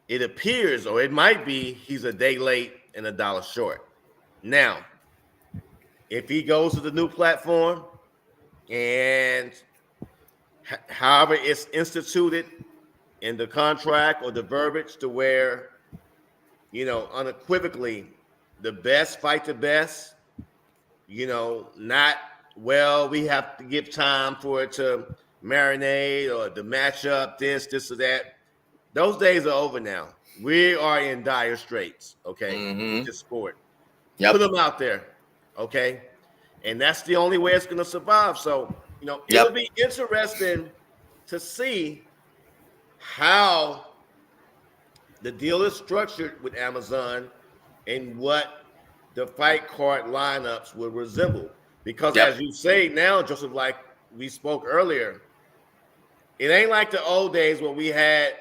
it appears, or it might be, he's a day late and a dollar short. Now, if he goes to the new platform and however it's instituted in the contract or the verbiage to where, unequivocally the best fight the best, not, well, we have to give time for it to marinate or the matchup, this or that. Those days are over now. We are in dire straits, okay, with this sport. Yep. Put them out there, okay? And that's the only way it's going to survive. So, it'll be interesting to see how the deal is structured with Amazon and what the fight card lineups will resemble. Because as you say now, Joseph, like we spoke earlier, it ain't like the old days where we had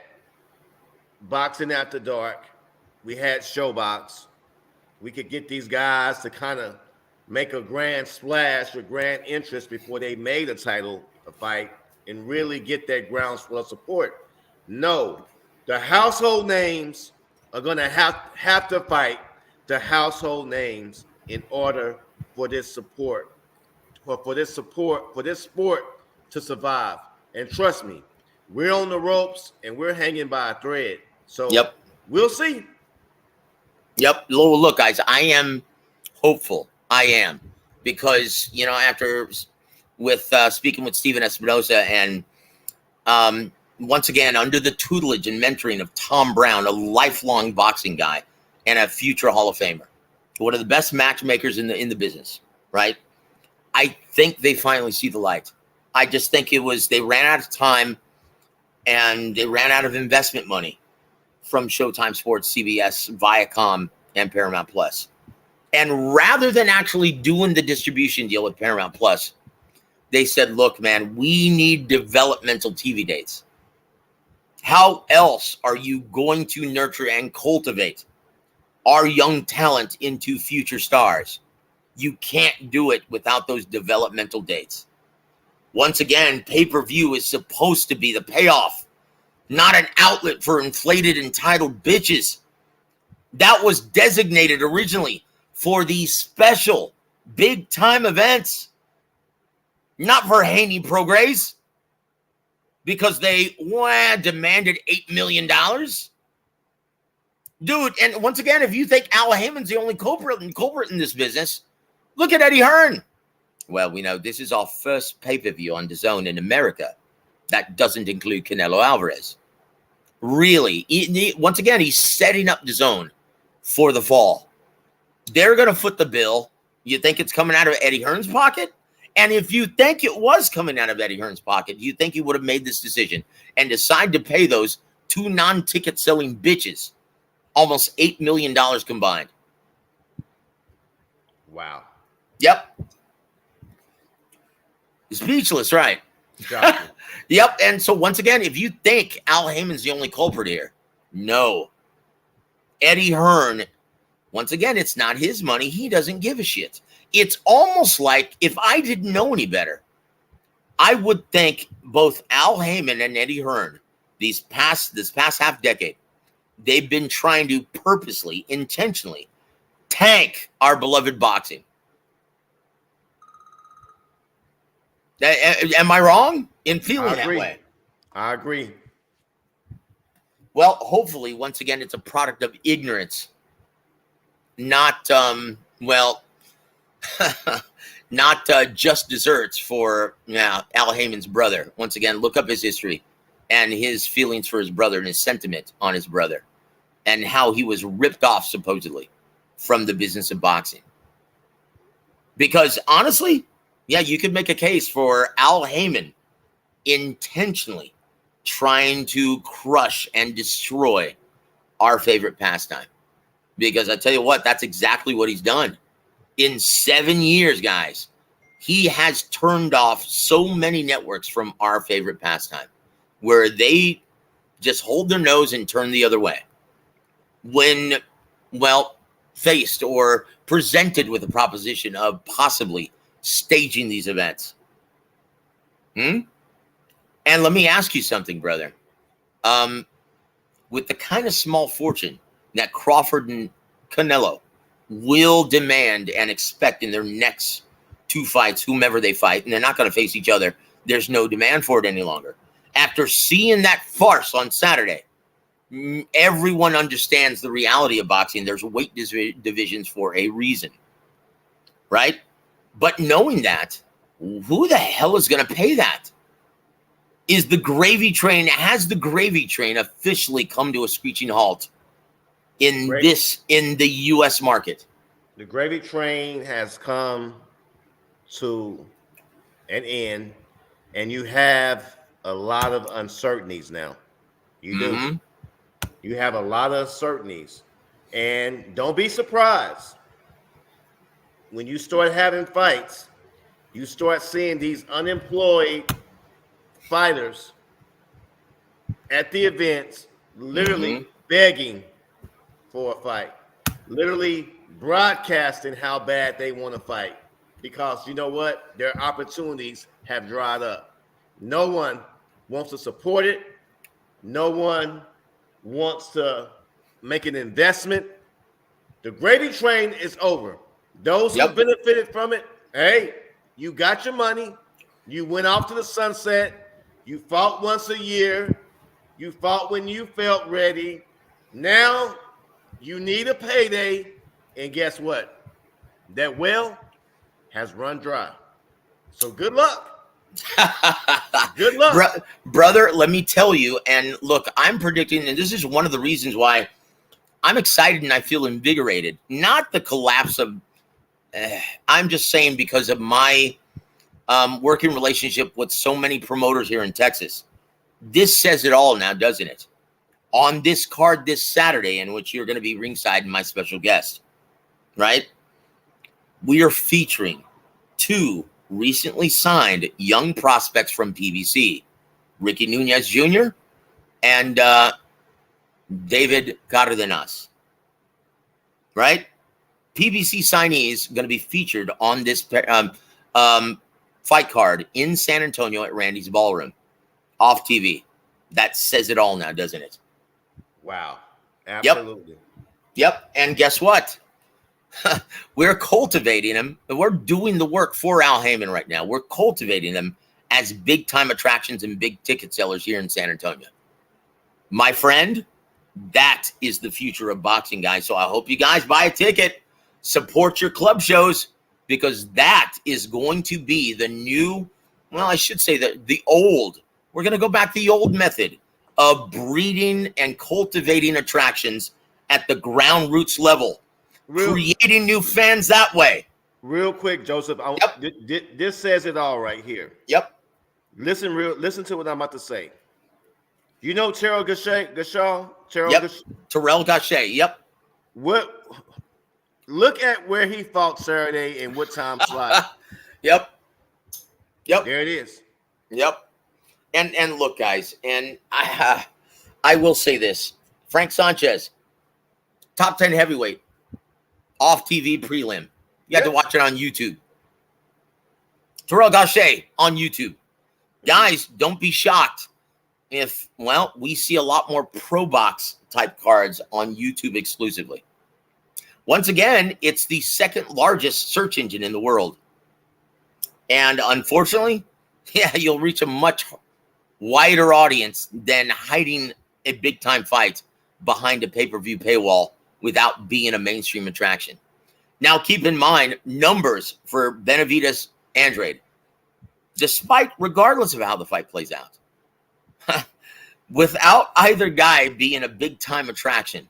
boxing after dark. We had Showbox. We could get these guys to kind of make a grand splash or grand interest before they made a title fight and really get that groundswell of support. No, the household names are going to have to fight the household names in order for this support, or for this sport to survive. And trust me, we're on the ropes and we're hanging by a thread. So we'll see. Yep. Look, guys, I am hopeful. I am, because after speaking with Steven Espinosa and once again under the tutelage and mentoring of Tom Brown, a lifelong boxing guy and a future Hall of Famer, one of the best matchmakers in the business, right? I think they finally see the light. I just think they ran out of time and they ran out of investment money from Showtime Sports, CBS, Viacom, and Paramount Plus. And rather than actually doing the distribution deal with Paramount Plus, they said, look, man, we need developmental TV dates. How else are you going to nurture and cultivate our young talent into future stars? You can't do it without those developmental dates. Once again, pay-per-view is supposed to be the payoff, not an outlet for inflated, entitled bitches. That was designated originally for these special big-time events, not for Haney Prograis, because they demanded $8 million. Dude, and once again, if you think Al Heyman's the only culprit in this business, look at Eddie Hearn. Well, we know this is our first pay-per-view on DAZN in America. That doesn't include Canelo Alvarez. Really, once again, he's setting up DAZN for the fall. They're going to foot the bill. You think it's coming out of Eddie Hearn's pocket? And if you think it was coming out of Eddie Hearn's pocket, you think he would have made this decision and decide to pay those two non-ticket selling bitches almost $8 million combined? Wow. Yep. Speechless, right? Yep. And so once again, if you think Al Heyman's the only culprit here, no. Eddie Hearn, once again, it's not his money. He doesn't give a shit. It's almost like, if I didn't know any better, I would think both Al Heyman and Eddie Hearn, this past half decade, they've been trying to purposely, intentionally tank our beloved boxing. Am I wrong in feeling that way? I agree. Well, hopefully, once again, it's a product of ignorance, not not just desserts for Al Heyman's brother. Once again, look up his history and his feelings for his brother and his sentiment on his brother and how he was ripped off, supposedly, from the business of boxing. Because honestly, yeah, you could make a case for Al Heyman intentionally trying to crush and destroy our favorite pastime. Because I tell you what, that's exactly what he's done. In 7 years, guys, he has turned off so many networks from our favorite pastime, where they just hold their nose and turn the other way when, well, faced or presented with a proposition of possibly staging these events. And let me ask you something, brother. With the kind of small fortune that Crawford and Canelo will demand and expect in their next 2 fights, whomever they fight, and they're not going to face each other, there's no demand for it any longer. After seeing that farce on Saturday, everyone understands the reality of boxing. There's weight divisions for a reason, right? But knowing that, who the hell is going to pay that? Has the gravy train officially come to a screeching halt in the U.S. market? The gravy train has come to an end, and you have a lot of uncertainties now. You do. You have a lot of uncertainties, and don't be surprised when you start having fights. You start seeing these unemployed fighters at the events literally begging for a fight, literally broadcasting how bad they want to fight, because you know what? Their opportunities have dried up. No one wants to support it. No one wants to make an investment. The gravy train is over. Those who benefited from it, hey, you got your money. You went off to the sunset. You fought once a year. You fought when you felt ready. Now you need a payday. And guess what? That well has run dry. So good luck. Good luck. Brother, let me tell you, and look, I'm predicting, and this is one of the reasons why I'm excited and I feel invigorated. Not the collapse of, I'm just saying because of my working relationship with so many promoters here in Texas. This says it all now, doesn't it? On this card this Saturday, in which you're going to be ringside and my special guest, right? We are featuring 2 recently signed young prospects from PBC, Ricky Nunez Jr. and David Cardenas, right? PBC signees going to be featured on this fight card in San Antonio at Randy's Ballroom, off TV. That says it all now, doesn't it? Wow. Absolutely. Yep. And guess what? We're cultivating them. We're doing the work for Al Heyman right now. We're cultivating them as big-time attractions and big ticket sellers here in San Antonio. My friend, that is the future of boxing, guys. So I hope you guys buy a ticket, support your club shows, because that is going to be the new, well, I should say the old. We're going to go back to the old method of breeding and cultivating attractions at the ground roots level. Creating new fans that way. Real quick, Joseph. This says it all right here. Yep. Listen to what I'm about to say. You know Terrell Gashaw? Terrell Gachet. Yep. Look at where he fought Saturday and what time slot. Yep. There it is. Yep. And look, guys, and I will say this. Frank Sanchez, top 10 heavyweight. Off TV prelim. You have to watch it on YouTube. Terrell Gachet on YouTube. Guys, don't be shocked if, well, we see a lot more pro box type cards on YouTube exclusively. Once again, it's the second largest search engine in the world. And unfortunately, you'll reach a much wider audience than hiding a big time fight behind a pay-per-view paywall without being a mainstream attraction. Now, keep in mind, numbers for Benavidez Andrade, regardless of how the fight plays out, without either guy being a big-time attraction,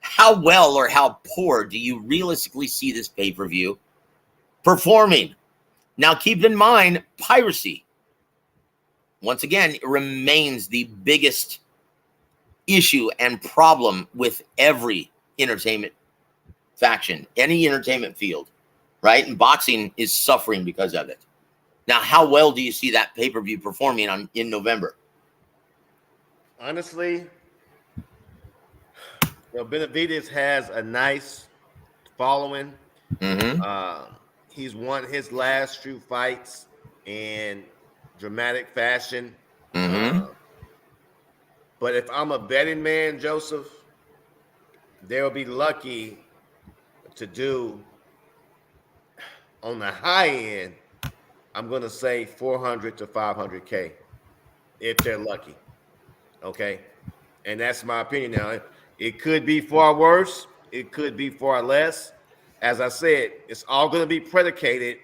how well or how poor do you realistically see this pay-per-view performing? Now, keep in mind, piracy. once again, it remains the biggest issue and problem with every entertainment faction, any entertainment field, right? And boxing is suffering because of it. Now, how well do you see that pay-per-view performing in November? Honestly, Benavidez has a nice following. He's won his last few fights in dramatic fashion. But if I'm a betting man, Joseph, they'll be lucky to do on the high end. I'm going to say 400 to 500K if they're lucky. Okay. And that's my opinion now. It could be far worse. It could be far less. As I said, it's all going to be predicated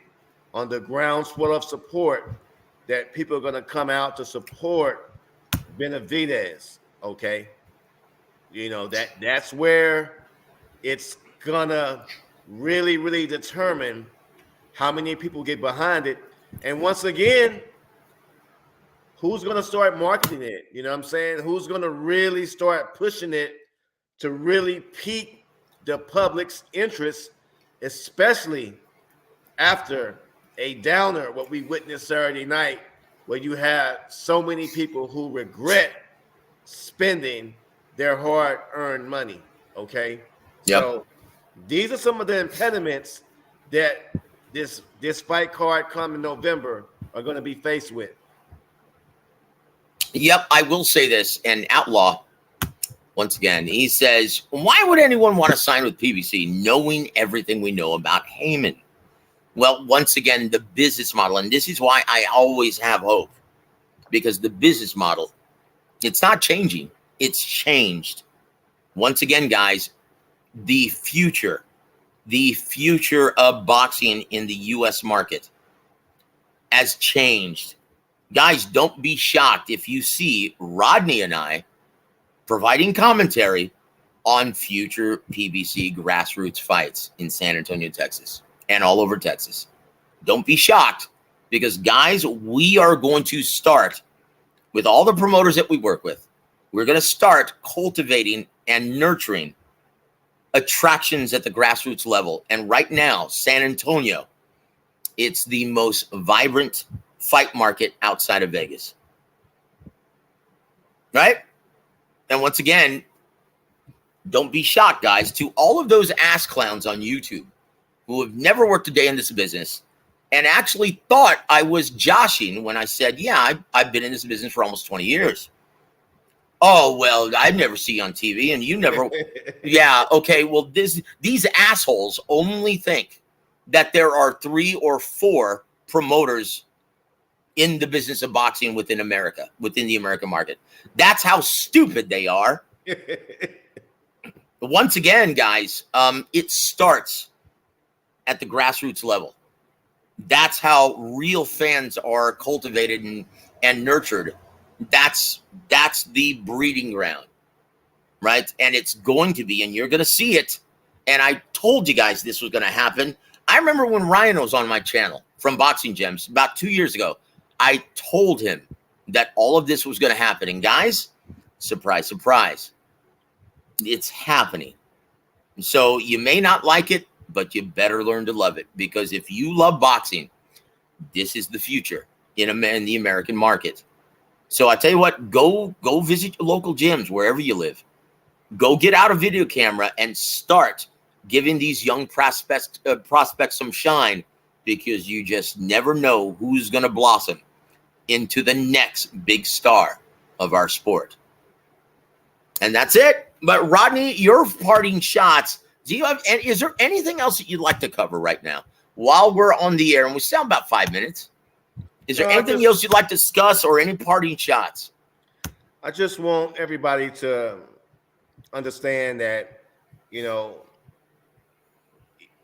on the groundswell of support that people are going to come out to support Benavidez. Okay. You know, that's where it's going to really, really determine how many people get behind it. And once again, who's going to start marketing it? You know what I'm saying? Who's going to really start pushing it to really pique the public's interest, especially after a downer, what we witnessed Saturday night, where you had so many people who regret spending their hard-earned money, okay? Yep. So these are some of the impediments that this fight card coming November are going to be faced with. Yep, I will say this, and Outlaw, once again, he says, why would anyone want to sign with PBC knowing everything we know about Heyman? Well, once again, the business model, and this is why I always have hope, because the business model, it's not changing, it's changed. Once again, guys, the future of boxing in the U.S. market has changed. Guys, don't be shocked if you see Rodney and I providing commentary on future PBC grassroots fights in San Antonio, Texas, and all over Texas. Don't be shocked, because, guys, we are going to start with all the promoters that we work with. We're going to start cultivating and nurturing attractions at the grassroots level. And right now, San Antonio, it's the most vibrant fight market outside of Vegas. Right? And once again, don't be shocked, guys, to all of those ass clowns on YouTube who have never worked a day in this business and actually thought I was joshing when I said, yeah, I've been in this business for almost 20 years. Oh, well, I never see you on TV, and you never. Yeah, okay, well, these assholes only think that there are 3 or 4 promoters in the business of boxing within America, within the American market. That's how stupid they are. Once again, guys, it starts at the grassroots level. That's how real fans are cultivated and nurtured. That's the breeding ground, right? And it's going to be, and you're going to see it. And I told you guys this was going to happen. I remember when Ryan was on my channel from Boxing Gems about 2 years ago. I told him that all of this was going to happen. And guys, surprise, surprise, it's happening. So you may not like it, but you better learn to love it, because if you love boxing, this is the future in the American market. So I tell you what, go visit your local gyms wherever you live. Go get out a video camera and start giving these young prospects some shine, because you just never know who's going to blossom into the next big star of our sport. And that's it. But Rodney, your parting shots. Is there anything else that you'd like to cover right now while we're on the air? And we still have about 5 minutes. Is there anything else you'd like to discuss, or any parting shots? I just want everybody to understand that, you know,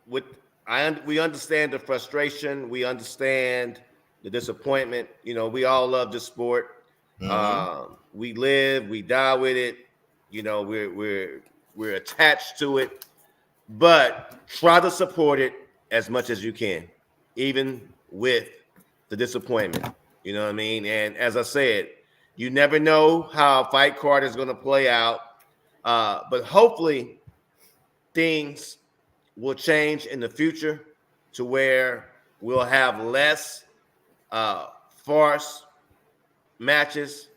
we understand the frustration. We understand the disappointment. You know, we all love the sport. Mm-hmm. We live, we die with it. You know, we're attached to it. But try to support it as much as you can, even with the disappointment. You know what I mean? And as I said, you never know how a fight card is going to play out. But hopefully things will change in the future to where we'll have less farce matches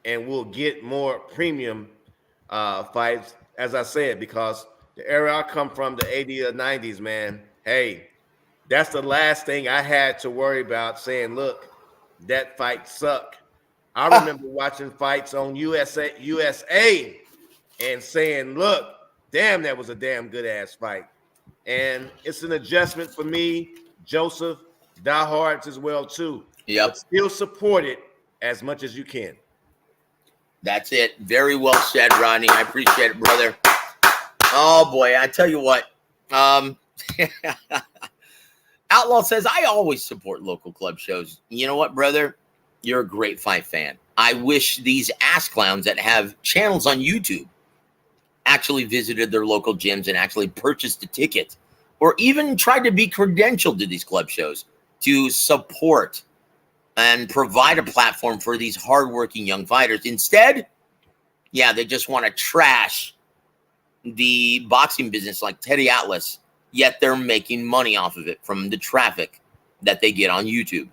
and we'll get more premium fights, as I said, because the era I come from, the 80s or 90s, man, hey, that's the last thing I had to worry about saying, look, that fight sucked. I remember watching fights on USA and saying, look, damn, that was a damn good ass fight. And it's an adjustment for me, Joseph, diehards as well too. Yep. But still support it as much as you can. That's it. Very well said, Rodney. I appreciate it, brother. Oh boy, I tell you what. Outlaw says, I always support local club shows. You know what, brother? You're a great fight fan. I wish these ass clowns that have channels on YouTube actually visited their local gyms and actually purchased a ticket or even tried to be credentialed to these club shows to support and provide a platform for these hardworking young fighters. Instead, yeah, they just want to trash the boxing business like Teddy Atlas, yet they're making money off of it from the traffic that they get on YouTube.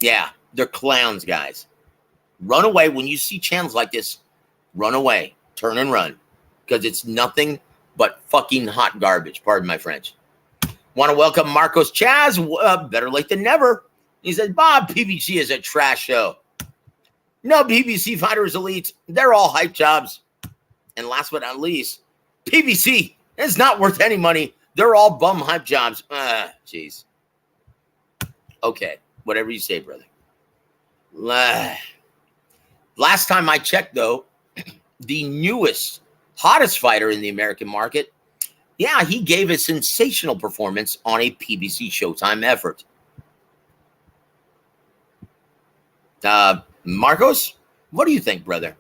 Yeah, they're clowns, guys. Run away when you see channels like this. Run away. Turn and run. Because it's nothing but fucking hot garbage. Pardon my French. Want to welcome Marcos Chaz. Better late than never. He says, Bob, PBC is a trash show. No, PBC fighters elite. They're all hype jobs. And last but not least, PBC is not worth any money. They're all bum hype jobs. Jeez. Okay. Whatever you say, brother. Last time I checked, though, the newest, hottest fighter in the American market, yeah, he gave a sensational performance on a PBC Showtime effort. Marcos, what do you think, brother?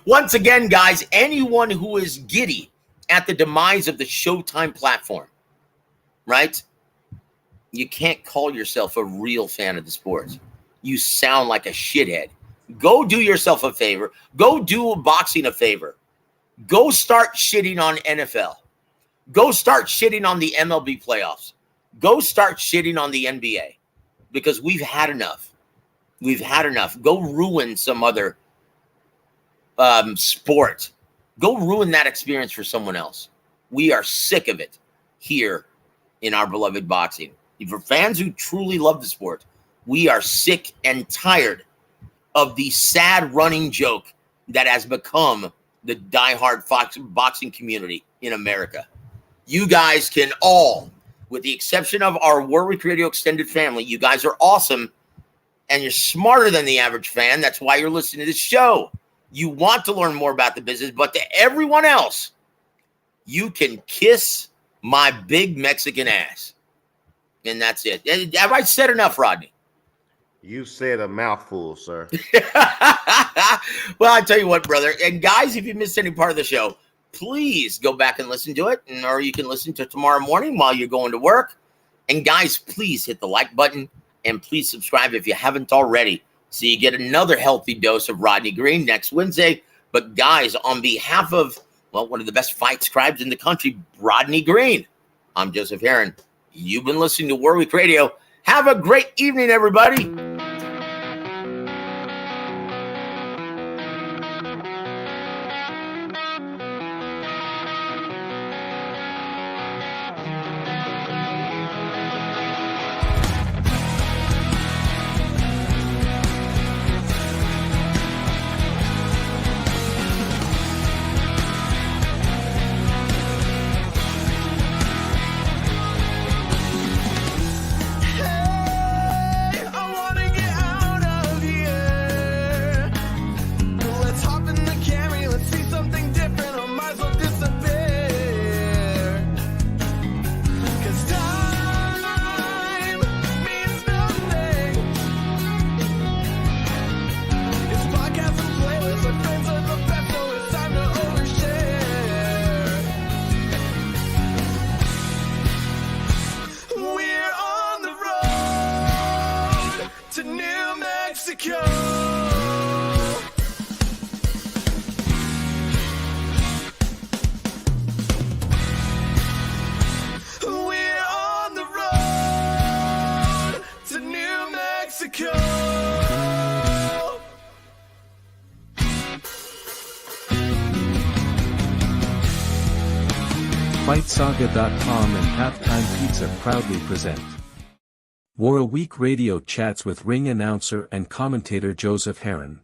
Once again, guys, anyone who is giddy at the demise of the Showtime platform, right? You can't call yourself a real fan of the sport. You sound like a shithead. Go do yourself a favor. Go do boxing a favor. Go start shitting on NFL. Go start shitting on the MLB playoffs. Go start shitting on the NBA because we've had enough. We've had enough. Go ruin some other sport. Go ruin that experience for someone else. We are sick of it here in our beloved boxing. For fans who truly love the sport, we are sick and tired of the sad running joke that has become the diehard boxing community in America. You guys can all, with the exception of our Warwick Radio Extended family, you guys are awesome and you're smarter than the average fan. That's why you're listening to this show. You want to learn more about the business, but to everyone else, you can kiss my big Mexican ass. And that's it. Have I said enough, Rodney? You said a mouthful, sir. Well, I tell you what, brother. And guys, if you missed any part of the show, please go back and listen to it. Or you can listen to tomorrow morning while you're going to work. And guys, please hit the like button. And please subscribe if you haven't already. So you get another healthy dose of Rodney Green next Wednesday. But guys, on behalf of, well, one of the best fight scribes in the country, Rodney Green, I'm Joseph Heron. You've been listening to Warwick Radio. Have a great evening, everybody. I wanna Mexico. We're on the road to New Mexico. FightSaga.com and Halftime Pizza proudly present War a Week Radio Chats with ring announcer and commentator Joseph Heron.